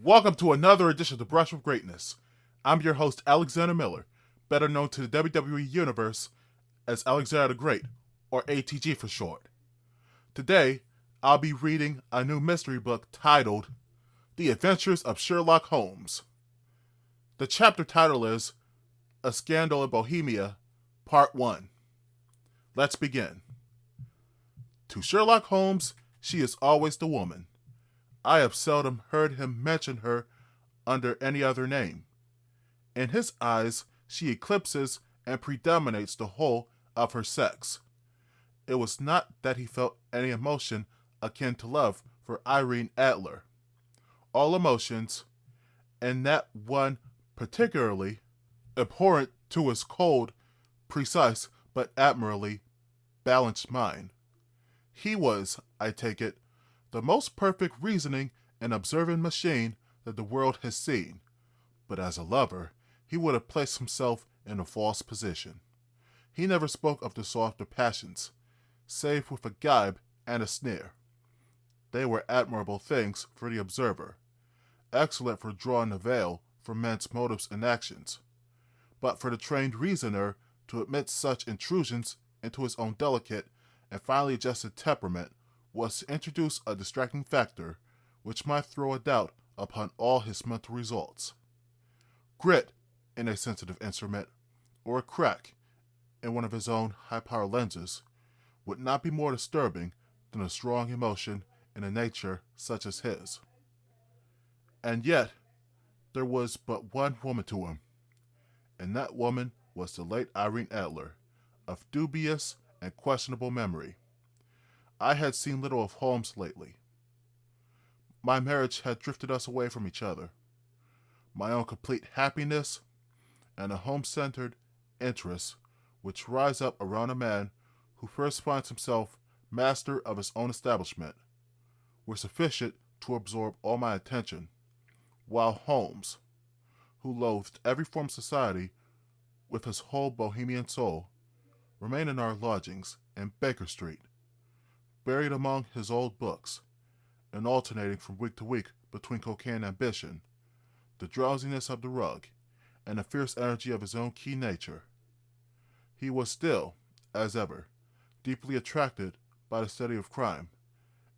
Welcome to another edition of The Brush with Greatness. I'm your host, Alexander Miller, better known to the WWE Universe as Alexander the Great, or A.T.G for short. Today, I'll be reading a new mystery book titled The Adventures of Sherlock Holmes. The chapter title is A Scandal in Bohemia, Part 1. Let's begin. To Sherlock Holmes, she is always the woman. I have seldom heard him mention her under any other name. In his eyes, she eclipses and predominates the whole of her sex. It was not that he felt any emotion akin to love for Irene Adler. All emotions, and that one particularly, abhorrent to his cold, precise, but admirably balanced mind. He was, I take it, the most perfect reasoning and observing machine that the world has seen, but as a lover, he would have placed himself in a false position. He never spoke of the softer passions, save with a gibe and a sneer. They were admirable things for the observer, excellent for drawing a veil from men's motives and actions, but for the trained reasoner to admit such intrusions into his own delicate and finely adjusted temperament was to introduce a distracting factor which might throw a doubt upon all his mental results. Grit in a sensitive instrument, or a crack in one of his own high-power lenses, would not be more disturbing than a strong emotion in a nature such as his. And yet, there was but one woman to him, and that woman was the late Irene Adler, of dubious and questionable memory. I had seen little of Holmes lately. My marriage had drifted us away from each other. My own complete happiness and a home-centered interest which rise up around a man who first finds himself master of his own establishment were sufficient to absorb all my attention, while Holmes, who loathed every form of society with his whole Bohemian soul, remained in our lodgings in Baker Street, buried among his old books, and alternating from week to week between cocaine ambition, the drowsiness of the rug, and the fierce energy of his own keen nature. He was still, as ever, deeply attracted by the study of crime,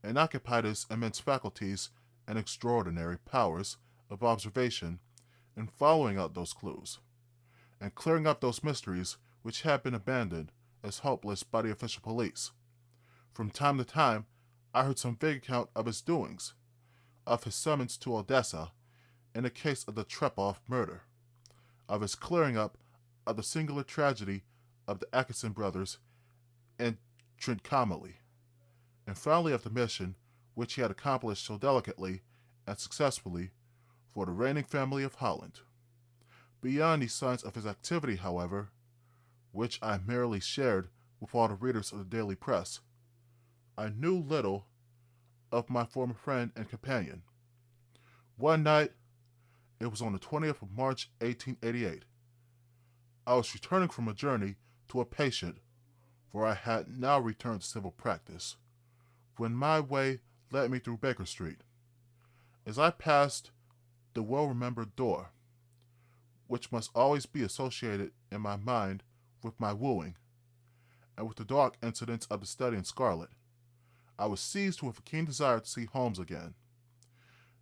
and occupied his immense faculties and extraordinary powers of observation in following out those clues, and clearing up those mysteries which had been abandoned as hopeless by the official police. From time to time, I heard some vague account of his doings, of his summons to Odessa in the case of the Trepoff murder, of his clearing up of the singular tragedy of the Atkinson brothers in Trincomalee, and finally of the mission which he had accomplished so delicately and successfully for the reigning family of Holland. Beyond these signs of his activity, however, which I merely shared with all the readers of the daily press, I knew little of my former friend and companion. One night, it was on the 20th of March, 1888, I was returning from a journey to a patient, for I had now returned to civil practice, when my way led me through Baker Street. As I passed the well-remembered door, which must always be associated in my mind with my wooing, and with the dark incidents of the study in scarlet, I was seized with a keen desire to see Holmes again,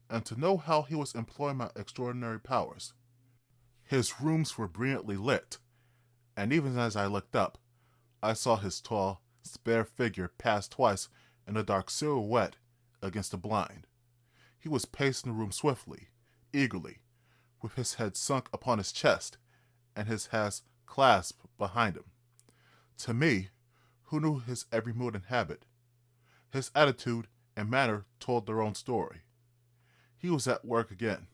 and to know how he was employing my extraordinary powers. His rooms were brilliantly lit, and even as I looked up, I saw his tall, spare figure pass twice in a dark silhouette against the blind. He was pacing the room swiftly, eagerly, with his head sunk upon his chest, and his hands clasped behind him. To me, who knew his every mood and habit, his attitude and manner told their own story. He was at work again.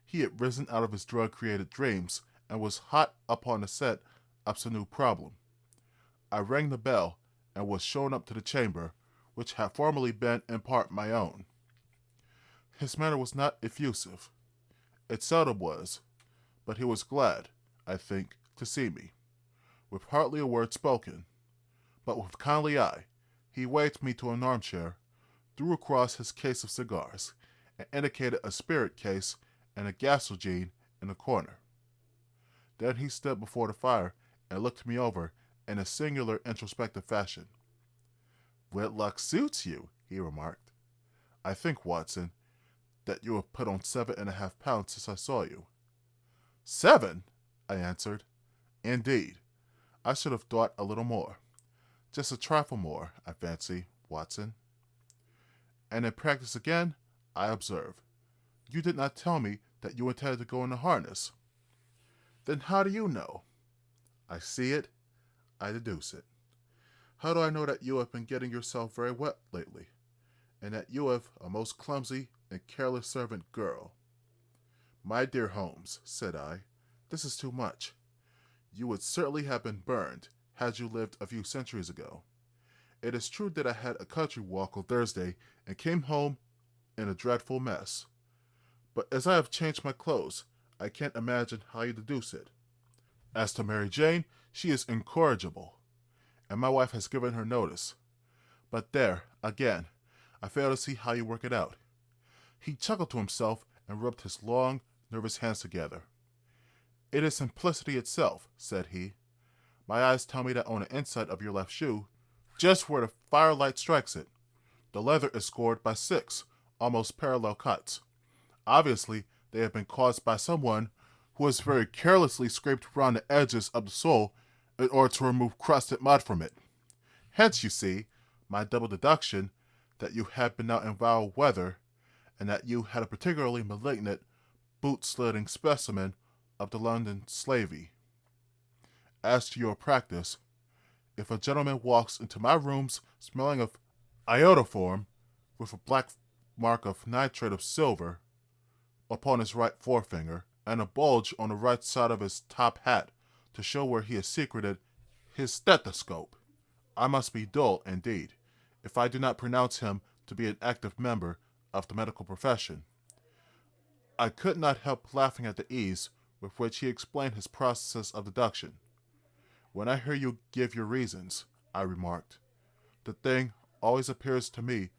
He had risen out of his drug-created dreams and was hot upon the set of some new problem. I rang the bell and was shown up to the chamber, which had formerly been in part my own. His manner was not effusive. It seldom was, but he was glad, I think, to see me. With hardly a word spoken, but with kindly eye, he waved me to an armchair, threw across his case of cigars, and indicated a spirit case and a gasolgene in the corner. Then he stood before the fire and looked me over in a singular introspective fashion. "Whitlock suits you," he remarked. "I think, Watson, that you have put on 7.5 pounds since I saw you." "7?" I answered. "Indeed. I should have thought a little more. Just a trifle more, I fancy, Watson." And in practice again, I observed, "You did not tell me that you intended to go into harness." "Then how do you know?" "I see it, I deduce it. How do I know that you have been getting yourself very wet lately, and that you have a most clumsy and careless servant girl?" "My dear Holmes," said I, "this is too much. You would certainly have been burned had you lived a few centuries ago. It is true that I had a country walk on Thursday and came home in a dreadful mess. But as I have changed my clothes, I can't imagine how you deduce it. As to Mary Jane, she is incorrigible, and my wife has given her notice. But there, again, I fail to see how you work it out." He chuckled to himself and rubbed his long, nervous hands together. "It is simplicity itself," said he. "My eyes tell me that on the inside of your left shoe, just where the firelight strikes it, the leather is scored by 6 almost parallel cuts. Obviously, they have been caused by someone who has very carelessly scraped around the edges of the sole in order to remove crusted mud from it. Hence, you see, my double deduction that you had been out in foul weather, and that you had a particularly malignant boot-slitting specimen of the London slavey. As to your practice, if a gentleman walks into my rooms smelling of iodoform, with a black mark of nitrate of silver upon his right forefinger, and a bulge on the right side of his top hat to show where he has secreted his stethoscope, I must be dull indeed, if I do not pronounce him to be an active member of the medical profession." I could not help laughing at the ease with which he explained his process of deduction. "When I hear you give your reasons," I remarked, "the thing always appears to me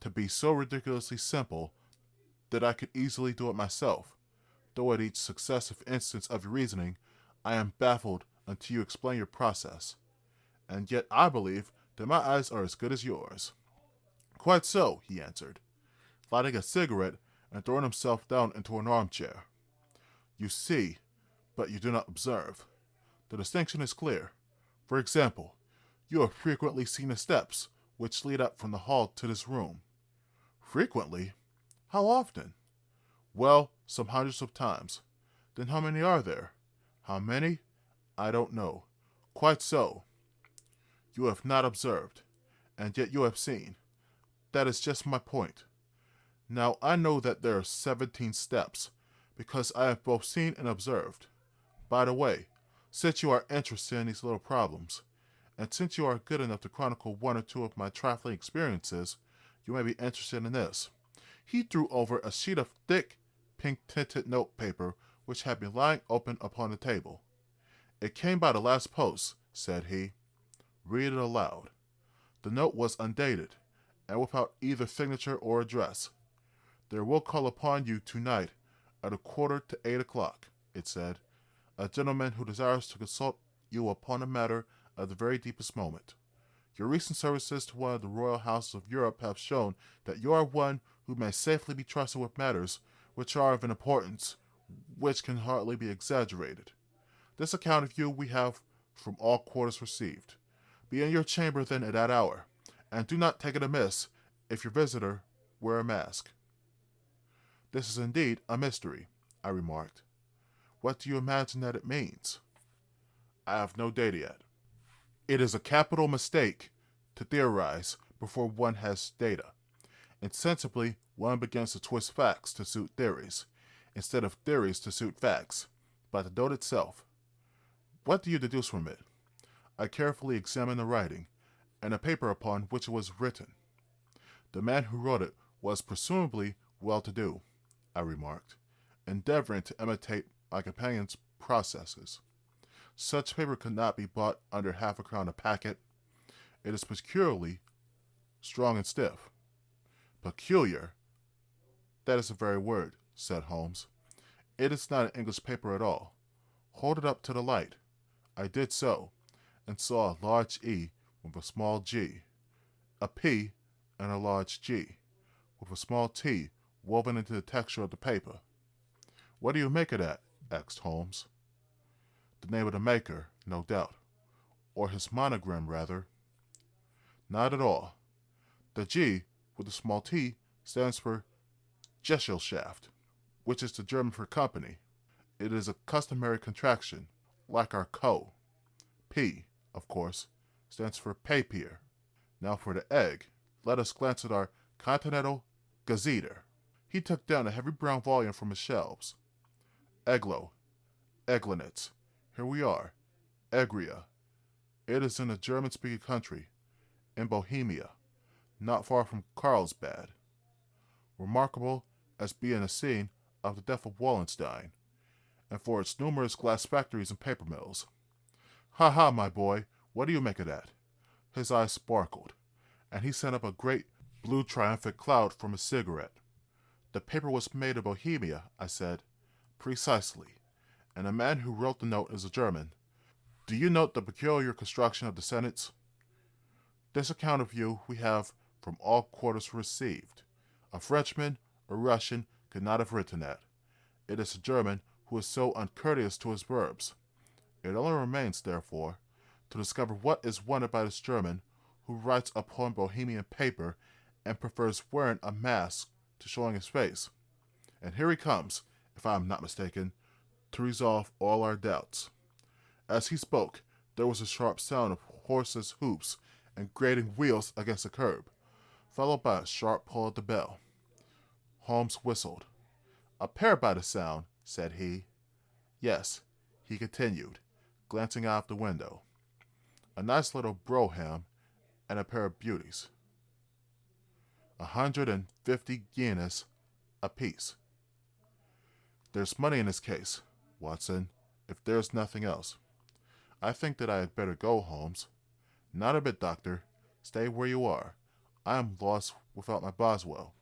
to be so ridiculously simple that I could easily do it myself, though at each successive instance of your reasoning I am baffled until you explain your process. And yet I believe that my eyes are as good as yours." "Quite so," he answered, lighting a cigarette and throwing himself down into an armchair. "You see, but you do not observe. The distinction is clear. For example, you have frequently seen the steps which lead up from the hall to this room." "Frequently? How often?" "Well, some hundreds of times." "Then how many are there?" "How many? I don't know." "Quite so. You have not observed, and yet you have seen. That is just my point. Now I know that there are 17 steps, because I have both seen and observed. By the way, since you are interested in these little problems, and since you are good enough to chronicle one or two of my trifling experiences, you may be interested in this." He threw over a sheet of thick, pink-tinted notepaper which had been lying open upon the table. "It came by the last post," said he. "Read it aloud." The note was undated, and without either signature or address. "There will call upon you tonight at 7:45, it said, "a gentleman who desires to consult you upon a matter of the very deepest moment. Your recent services to one of the royal houses of Europe have shown that you are one who may safely be trusted with matters which are of an importance which can hardly be exaggerated. This account of you we have from all quarters received. Be in your chamber then at that hour, and do not take it amiss if your visitor wear a mask." "This is indeed a mystery," I remarked. "What do you imagine that it means?" "I have no data yet. It is a capital mistake to theorize before one has data. Insensibly, one begins to twist facts to suit theories, instead of theories to suit facts, by the note itself. What do you deduce from it?" I carefully examined the writing, and the paper upon which it was written. "The man who wrote it was presumably well-to-do," I remarked, endeavoring to imitate my companion's processes. "Such paper could not be bought under half-a-crown a packet. It is peculiarly strong and stiff." "Peculiar," That is the very word, said Holmes. It is not an English paper at all. Hold it up to the light. I did so, and saw a large E with a small g, a P, and a large G, with a small T woven into the texture of the paper. What do you make of that? Asked Holmes. The name of the maker, no doubt, or his monogram, rather. Not at all. The G with the small t stands for Gesellschaft, which is the German for company. It is a customary contraction, like our co. P, of course, stands for Papier. Now for the egg, let us glance at our Continental Gazette. He took down a heavy brown volume from his shelves. Eglo, Eglinitz. Here we are. Egria. It is in a German-speaking country, in Bohemia, not far from Carlsbad. Remarkable as being a scene of the death of Wallenstein, and for its numerous glass factories and paper mills. Ha ha, my boy, what do you make of that? His eyes sparkled, and he sent up a great blue triumphant cloud from his cigarette. The paper was made in Bohemia, I said. Precisely. And the man who wrote the note is a German. Do you note the peculiar construction of the sentence? This account of you we have from all quarters received. A Frenchman or Russian could not have written that. It is a German who is so uncourteous to his verbs. It only remains, therefore, to discover what is wanted by this German who writes upon Bohemian paper and prefers wearing a mask to showing his face. And here he comes, if I am not mistaken, to resolve all our doubts. As he spoke, there was a sharp sound of horses' hoofs and grating wheels against the curb, followed by a sharp pull at the bell. Holmes whistled. A pair by the sound, said he. Yes, he continued, glancing out of the window. A nice little brougham and a pair of beauties. 150 guineas apiece. There's money in this case, Watson, if there's nothing else. I think that I had better go, Holmes. Not a bit, Doctor. Stay where you are. I am lost without my Boswell.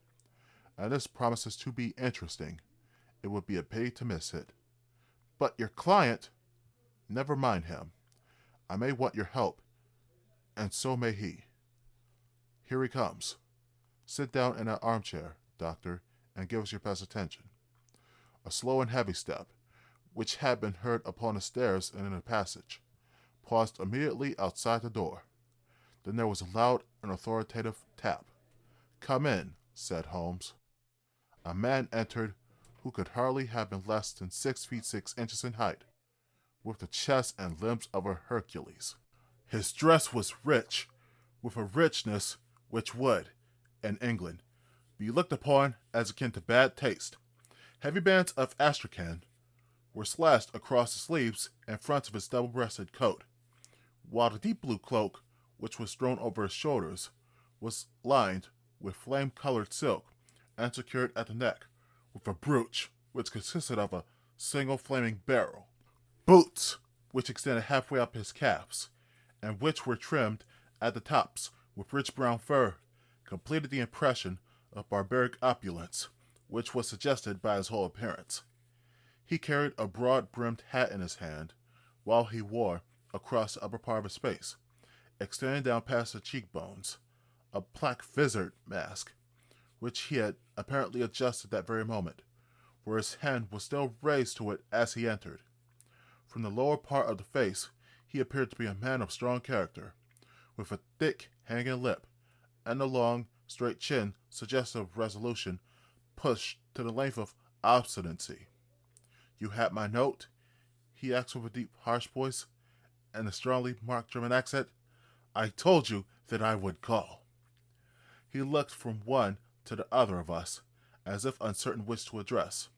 And this promises to be interesting. It would be a pity to miss it. But your client... Never mind him. I may want your help, and so may he. Here he comes. Sit down in that armchair, Doctor, and give us your best attention. A slow and heavy step, which had been heard upon the stairs and in the passage, paused immediately outside the door. Then there was a loud and authoritative tap. Come in, said Holmes. A man entered who could hardly have been less than 6 feet 6 inches in height, with the chest and limbs of a Hercules. His dress was rich, with a richness which would, in England, be looked upon as akin to bad taste. Heavy bands of astrakhan were slashed across the sleeves and fronts of his double-breasted coat, while the deep blue cloak, which was thrown over his shoulders, was lined with flame-colored silk and secured at the neck with a brooch which consisted of a single flaming barrel. Boots, which extended halfway up his calves, and which were trimmed at the tops with rich brown fur, completed the impression of barbaric opulence, which was suggested by his whole appearance. He carried a broad-brimmed hat in his hand, while he wore, across the upper part of his face, extending down past the cheekbones, a black vizard mask, which he had apparently adjusted that very moment, for his hand was still raised to it as he entered. From the lower part of the face he appeared to be a man of strong character, with a thick, hanging lip, and a long, straight chin suggestive of resolution pushed to the length of obstinacy. You had my note? He asked with a deep, harsh voice, and a strongly marked German accent. I told you that I would call. He looked from one to the other of us, as if uncertain which to address.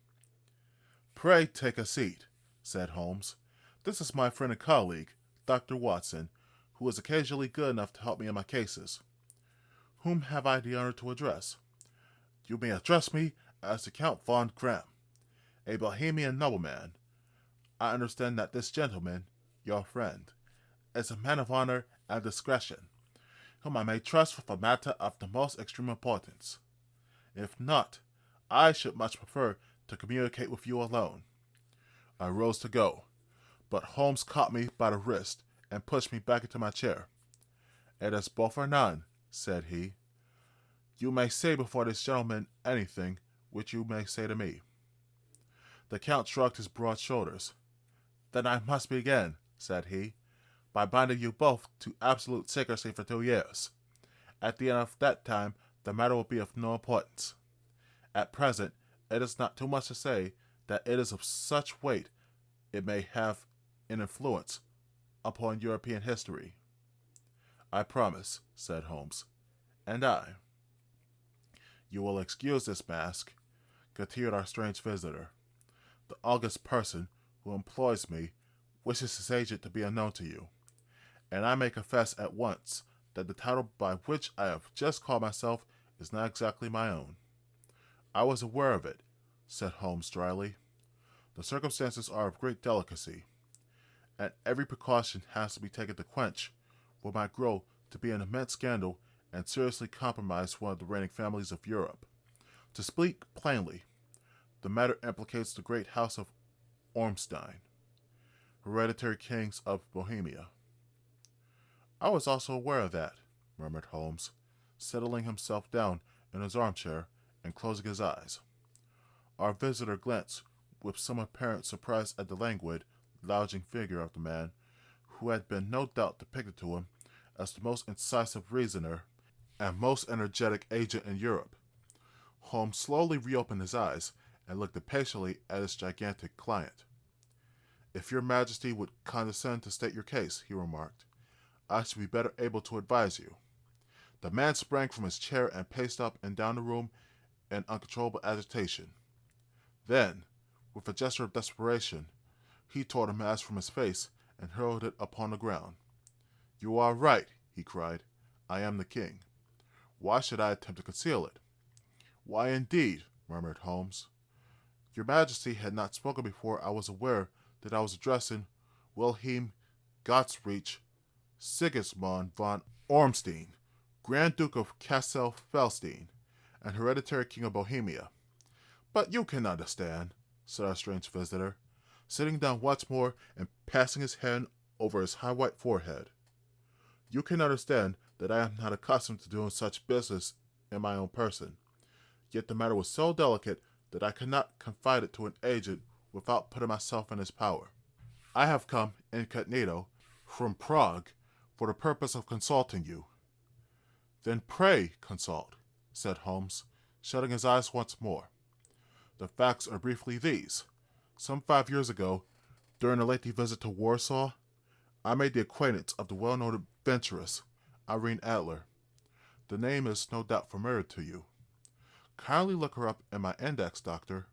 Pray take a seat, said Holmes. This is my friend and colleague, Dr. Watson, who is occasionally good enough to help me in my cases. Whom have I the honor to address? You may address me as the Count von Gramm, a Bohemian nobleman. I understand that this gentleman, your friend, is a man of honor and discretion, whom I may trust with a matter of the most extreme importance. If not, I should much prefer to communicate with you alone. I rose to go, but Holmes caught me by the wrist and pushed me back into my chair. "It is both or none," said he. "You may say before this gentleman anything which you may say to me." The Count shrugged his broad shoulders. "Then I must begin," said he, "by binding you both to absolute secrecy for 2 years. At the end of that time, the matter will be of no importance. At present, it is not too much to say that it is of such weight it may have an influence upon European history." "I promise," said Holmes. "And I." "You will excuse this mask," continued our strange visitor. "The august person who employs me wishes his agent to be unknown to you, and I may confess at once that the title by which I have just called myself is not exactly my own." "I was aware of it," said Holmes dryly. "The circumstances are of great delicacy, and every precaution has to be taken to quench what might grow to be an immense scandal and seriously compromise one of the reigning families of Europe. To speak plainly, the matter implicates the great house of Ormstein, hereditary kings of Bohemia." "I was also aware of that," murmured Holmes, settling himself down in his armchair and closing his eyes. Our visitor glanced with some apparent surprise at the languid, lounging figure of the man, who had been no doubt depicted to him as the most incisive reasoner and most energetic agent in Europe. Holmes slowly reopened his eyes and looked impatiently at his gigantic client. "If your Majesty would condescend to state your case," he remarked, "I should be better able to advise you." The man sprang from his chair and paced up and down the room in uncontrollable agitation. Then, with a gesture of desperation, he tore the mask from his face and hurled it upon the ground. "You are right," he cried. "I am the king. Why should I attempt to conceal it?" "Why, indeed," murmured Holmes. "Your Majesty had not spoken before I was aware that I was addressing Wilhelm Gottsreich Sigismund von Ormstein, Grand Duke of Cassel-Felstein, and hereditary king of Bohemia. But you can understand," said our strange visitor, sitting down once more and passing his hand over his high white forehead. "You can understand that I am not accustomed to doing such business in my own person. Yet the matter was so delicate that I could not confide it to an agent without putting myself in his power. I have come incognito from Prague for the purpose of consulting you." "Then pray consult," said Holmes, shutting his eyes once more. "The facts are briefly these. Some 5 years ago, during a lengthy visit to Warsaw, I made the acquaintance of the well-known adventuress, Irene Adler. The name is no doubt familiar to you. Kindly look her up in my index, Doctor,"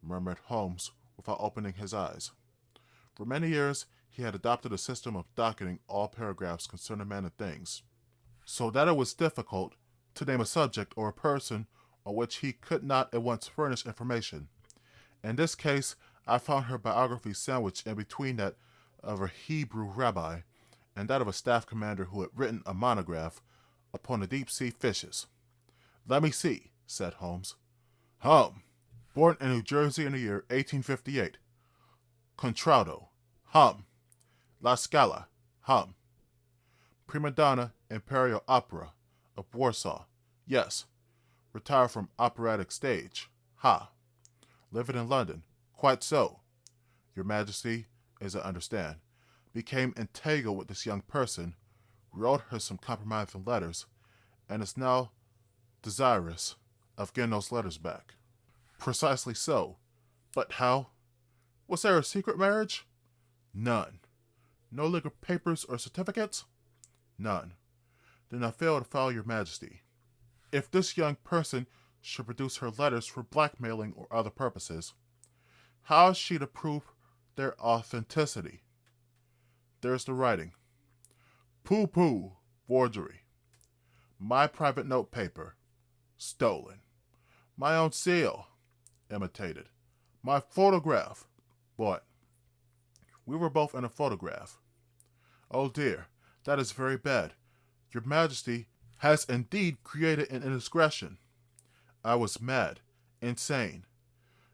murmured Holmes without opening his eyes. For many years he had adopted a system of docketing all paragraphs concerning men and things, so that it was difficult to name a subject or a person on which he could not at once furnish information. In this case, I found her biography sandwiched in between that of a Hebrew rabbi and that of a staff commander who had written a monograph upon the deep-sea fishes. "Let me see," said Holmes. Born in New Jersey in the year 1858. Contralto. La Scala. Prima donna Imperial Opera of Warsaw. Yes. Retired from operatic stage. Living in London. Quite so. Your Majesty, as I understand, became entangled with this young person, wrote her some compromising letters, and is now desirous of getting those letters back." "Precisely so. But how? Was there a secret marriage?" "None." "No legal papers or certificates?" "None." "Then I fail to follow your Majesty. If this young person should produce her letters for blackmailing or other purposes, how is she to prove their authenticity?" "There's the writing." "Pooh, forgery." "My private note paper." "Stolen." "My own seal." "Imitated." "My photograph." "Bought." "We were both in a photograph." "Oh dear, that is very bad. Your Majesty has indeed created an indiscretion." "I was mad, Insane.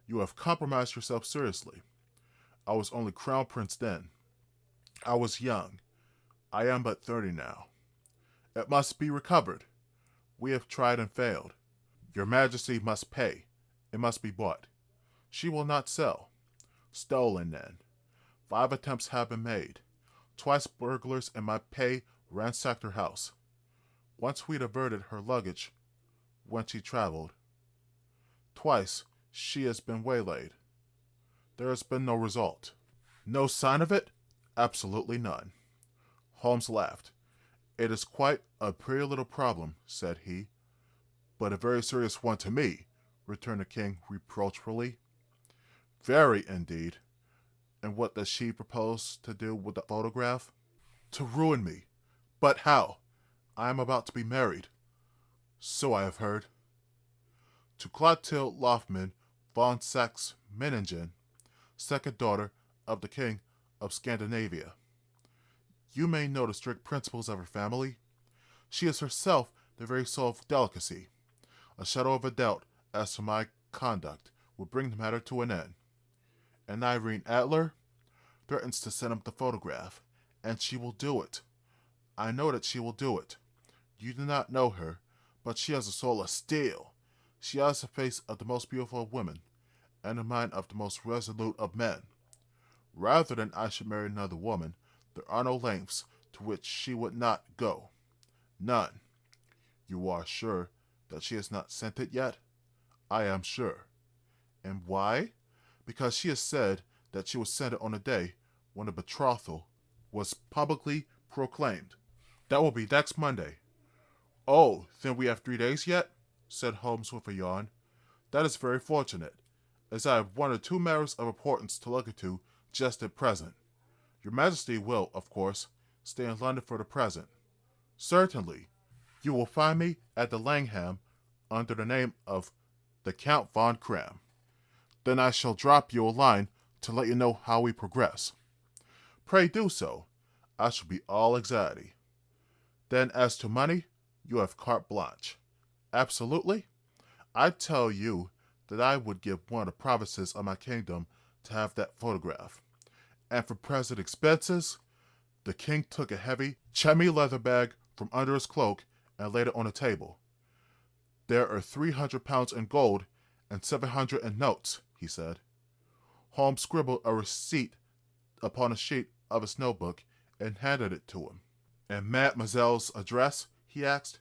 You have compromised yourself seriously. I was only crown prince then. I was young. I am but 30 now. It must be recovered. We have tried and failed. Your Majesty must pay. It must be bought. She will not sell. Stolen then. 5 attempts have been made. Twice burglars in my pay ransacked her house. Once we diverted her luggage when she traveled. Twice she has been waylaid. There has been no result. No sign of it? Absolutely none. Holmes laughed. It is quite a pretty little problem, said he. But a very serious one to me, returned the king reproachfully. Very, indeed. And what does she propose to do with the photograph? To ruin me. But how? I am about to be married. So I have heard. To Clotilde Lothman von Saxe-Meiningen, second daughter of the King of Scandinavia. You may know the strict principles of her family. She is herself the very soul of delicacy. A shadow of a doubt as to my conduct will bring the matter to an end. And Irene Adler threatens to send him the photograph, and she will do it. I know that she will do it. You do not know her, but she has a soul of steel. She has the face of the most beautiful of women, and the mind of the most resolute of men. Rather than I should marry another woman, there are no lengths to which she would not go. None. You are sure that she has not sent it yet? I am sure. And why? Because she has said that she would send it on the day when the betrothal was publicly proclaimed. That will be next Monday. Oh, then we have 3 days yet? Said Holmes with a yawn. That is very fortunate, as I have 1 or 2 matters of importance to look into just at present. Your Majesty will, of course, stay in London for the present. Certainly. You will find me at the Langham under the name of the Count von Kram. Then I shall drop you a line to let you know how we progress. Pray do so. I shall be all anxiety. Then as to money, you have carte blanche. Absolutely. I tell you that I would give one of the provinces of my kingdom to have that photograph. And for present expenses, the king took a heavy chamois leather bag from under his cloak and laid it on the table. There are 300 pounds in gold and 700 in notes, he said. Holmes scribbled a receipt upon a sheet of his notebook and handed it to him. And Mademoiselle's address, he asked,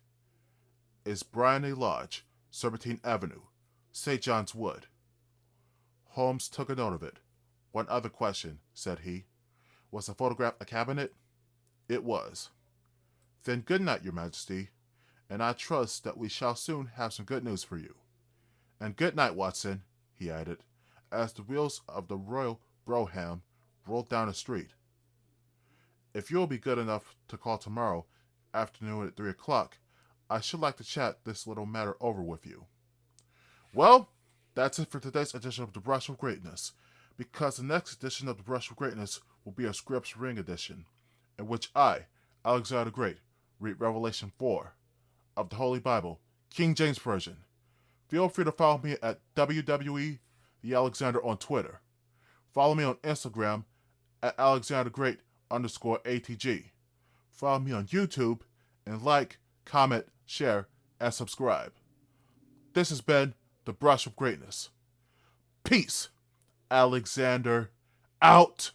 is Bryony Lodge, Serpentine Avenue, St. John's Wood. Holmes took a note of it. One other question, said he. Was the photograph a cabinet? It was. Then good night, Your Majesty, and I trust that we shall soon have some good news for you. And good night, Watson, he added, as the wheels of the Royal Brougham rolled down the street. If you will be good enough to call tomorrow afternoon at 3 o'clock, I should like to chat this little matter over with you. Well, that's it for today's edition of The Brush of Greatness, because the next edition of The Brush of Greatness will be a Scripps Ring edition, in which I, Alexander the Great, read Revelation 4 of the Holy Bible, King James Version. Feel free to follow me at WWE The Alexander on Twitter. Follow me on Instagram at AlexanderGreat_ATG. Follow me on YouTube and like, comment, share, and subscribe. This has been The Brush of Greatness. Peace. Alexander out.